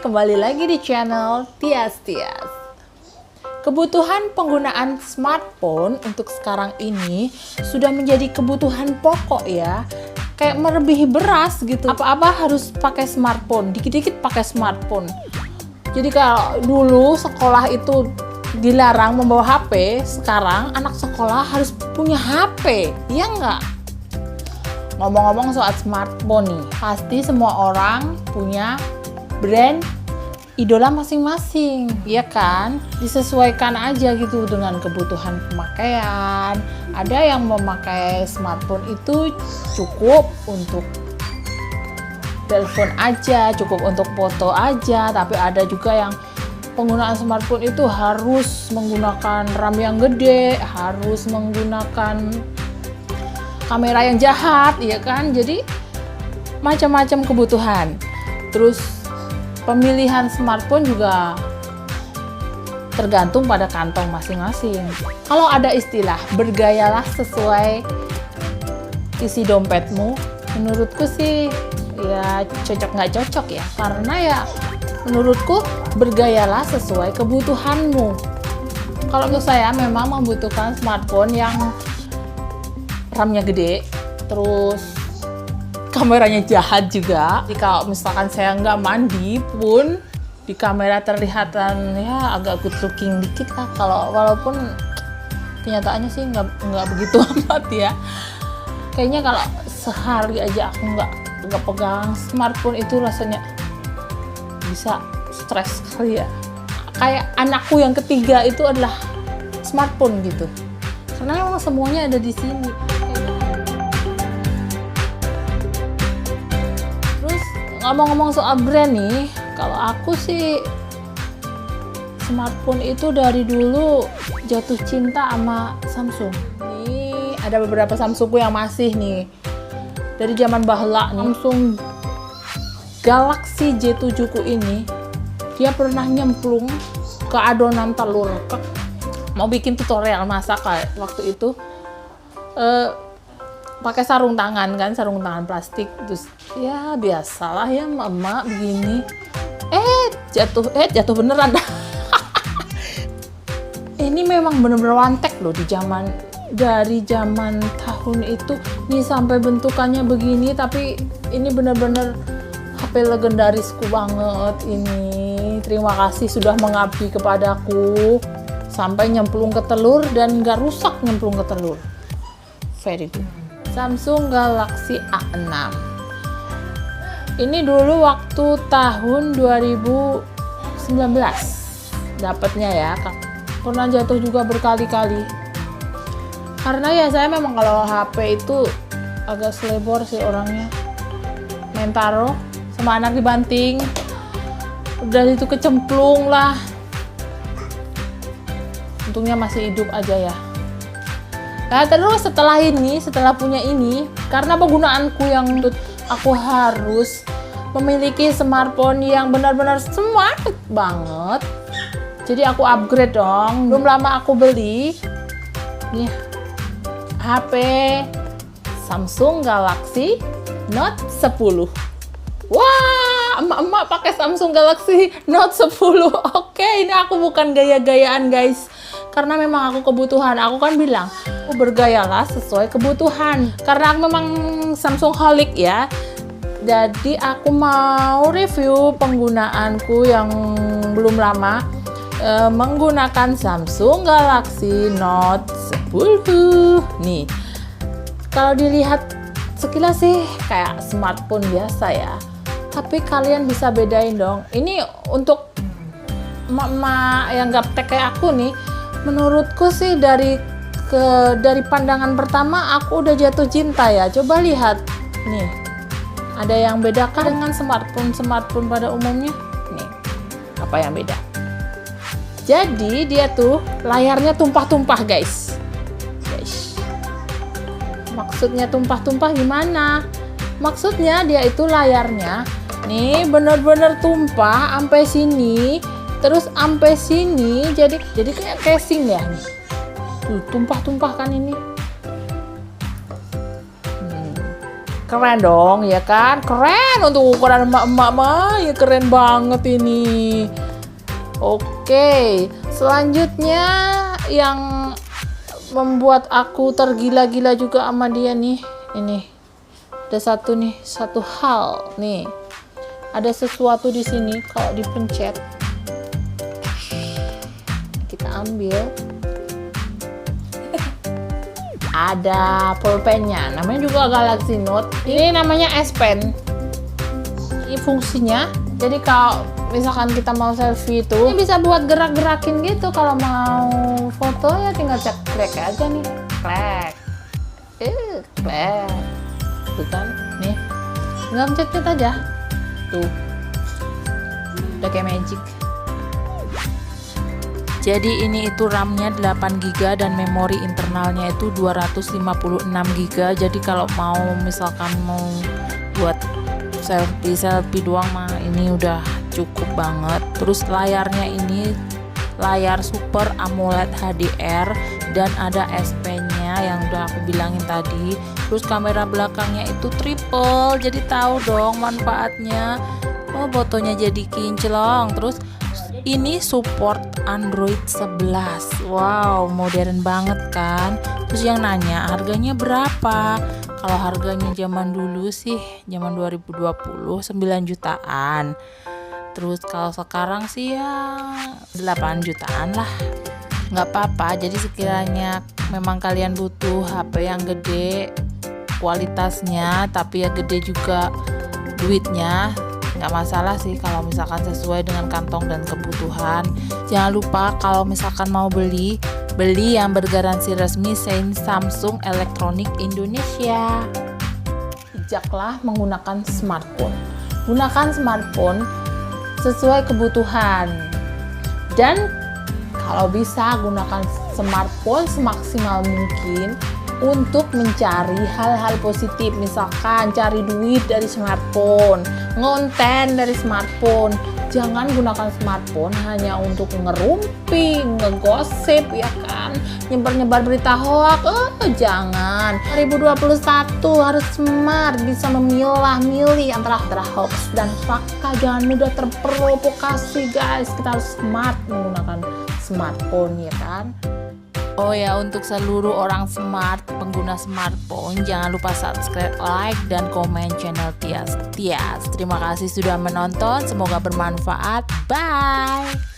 kembali lagi di channel Tias Tias. Kebutuhan penggunaan smartphone untuk sekarang ini sudah menjadi kebutuhan pokok ya. Kayak melebihi beras gitu. Apa-apa harus pakai smartphone, dikit-dikit pakai smartphone. Jadi kalau dulu sekolah itu dilarang membawa HP, sekarang anak sekolah harus punya HP, ya enggak? Ngomong-ngomong soal smartphone nih, pasti semua orang punya brand idola masing-masing, ya kan? Disesuaikan aja gitu dengan kebutuhan pemakaian. Ada yang memakai smartphone itu cukup untuk telepon aja, cukup untuk foto aja, tapi ada juga yang penggunaan smartphone itu harus menggunakan RAM yang gede, harus menggunakan kamera yang jahat, ya kan? Jadi macam-macam kebutuhan. Terus pemilihan smartphone juga tergantung pada kantong masing-masing. Kalau ada istilah bergayalah sesuai isi dompetmu, menurutku sih ya cocok nggak cocok ya, karena ya menurutku bergayalah sesuai kebutuhanmu. Kalau untuk saya memang membutuhkan smartphone yang RAM-nya gede, terus kameranya jahat juga. Jadi kalau misalkan saya nggak mandi pun di kamera terlihatan ya agak good looking dikit lah. Kalau walaupun kenyataannya sih nggak begitu amat ya. Kayaknya kalau sehari aja aku nggak pegang smartphone itu rasanya bisa stres sekali ya. Kayak anakku yang ketiga itu adalah smartphone gitu. Karena memang semuanya ada di sini. Terus ngomong-ngomong soal brand nih, kalau aku sih smartphone itu dari dulu jatuh cinta sama Samsung. Nih ada beberapa Samsungku yang masih nih dari zaman bahla nih. Samsung Galaxy J7 ku ini dia pernah nyemplung ke adonan telur, mau bikin tutorial masak waktu itu pakai sarung tangan kan, sarung tangan plastik. Terus ya biasalah ya emak begini, jatuh beneran. Ini memang bener-bener wantek loh dari zaman tahun itu nih sampai bentukannya begini, tapi ini bener-bener HP legendarisku banget ini. Terima kasih sudah mengabdi kepadaku sampai nyemplung ke telur dan nggak rusak nyemplung ke telur. Very good. Samsung Galaxy A6. Ini dulu waktu tahun 2019 dapatnya ya. Pernah jatuh juga berkali-kali. Karena ya saya memang kalau HP itu agak selebor sih orangnya. Main taruh sama anak dibanting, udah itu kecemplung lah. Untungnya masih hidup aja ya. Nah terus setelah punya ini, karena penggunaanku yang aku harus memiliki smartphone yang benar-benar smart banget, jadi aku upgrade dong. Belum lama aku beli nih HP Samsung Galaxy Note 10. Wah, emak-emak pakai Samsung Galaxy Note 10. Oke, ini aku bukan gaya-gayaan guys, karena memang aku kebutuhan. Aku kan bilang aku bergayalah sesuai kebutuhan, karena aku memang Samsung holic ya. Jadi aku mau review penggunaanku yang belum lama menggunakan Samsung Galaxy Note 10. Nih, kalau dilihat sekilas sih kayak smartphone biasa ya, tapi kalian bisa bedain dong. Ini untuk emak-emak yang gaptek kayak aku nih, menurutku sih dari pandangan pertama aku udah jatuh cinta ya. Coba lihat nih, ada yang bedakan dengan smartphone pada umumnya? Nih, apa yang beda? Jadi dia tuh layarnya tumpah-tumpah guys. Maksudnya tumpah-tumpah gimana? Maksudnya dia itu layarnya nih bener-bener tumpah sampai sini, terus sampai sini, jadi kayak casing ya nih. Tuh tumpah-tumpah kan ini. Keren dong, ya kan? Keren untuk ukuran emak-emak mah, ya keren banget ini. Oke, selanjutnya yang membuat aku tergila-gila juga sama dia nih. Ini ada satu hal nih. Ada sesuatu di sini kalau dipencet. Kita ambil. Ada pulpennya, namanya juga Galaxy Note. Ini namanya S Pen. Ini fungsinya, jadi kalau misalkan kita mau selfie itu, ini bisa buat gerak-gerakin gitu. Kalau mau foto ya tinggal ceklek aja nih, klek, klek, tuh kan, nih, tinggal pencet aja, tuh, udah kayak magic. Jadi ini itu RAM-nya 8 GB dan memori internalnya itu 256 GB. Jadi kalau mau misalkan mau buat selfie doang mah ini udah cukup banget. Terus layarnya ini layar Super AMOLED HDR dan ada S Pen-nya yang udah aku bilangin tadi. Terus kamera belakangnya itu triple. Jadi tahu dong manfaatnya. Oh, fotonya jadi kinclong. Terus ini support Android 11. Wow, modern banget kan. Terus yang nanya harganya berapa? Kalau harganya zaman dulu sih, zaman 2020 9 jutaan. Terus kalau sekarang sih ya 8 jutaan lah. Nggak apa-apa, jadi sekiranya memang kalian butuh HP yang gede kualitasnya, tapi ya gede juga duitnya, nggak masalah sih kalau misalkan sesuai dengan kantong dan kebutuhan. Jangan lupa kalau misalkan mau beli yang bergaransi resmi Samsung Electronics Indonesia. Bijaklah menggunakan smartphone. Gunakan smartphone sesuai kebutuhan. Dan kalau bisa gunakan smartphone semaksimal mungkin untuk mencari hal-hal positif, misalkan cari duit dari smartphone, ngonten dari smartphone. Jangan gunakan smartphone hanya untuk ngerumpi, ngegosip, ya kan, nyebar-nyebar berita hoax. Jangan. 2021 harus smart, bisa memilah-milih antara hoax dan fakta. Jangan mudah terprovokasi, guys. Kita harus smart menggunakan smartphone, ya kan. Oh ya, untuk seluruh orang smart, pengguna smartphone, jangan lupa subscribe, like, dan komen channel Tias. Terima kasih sudah menonton, semoga bermanfaat. Bye!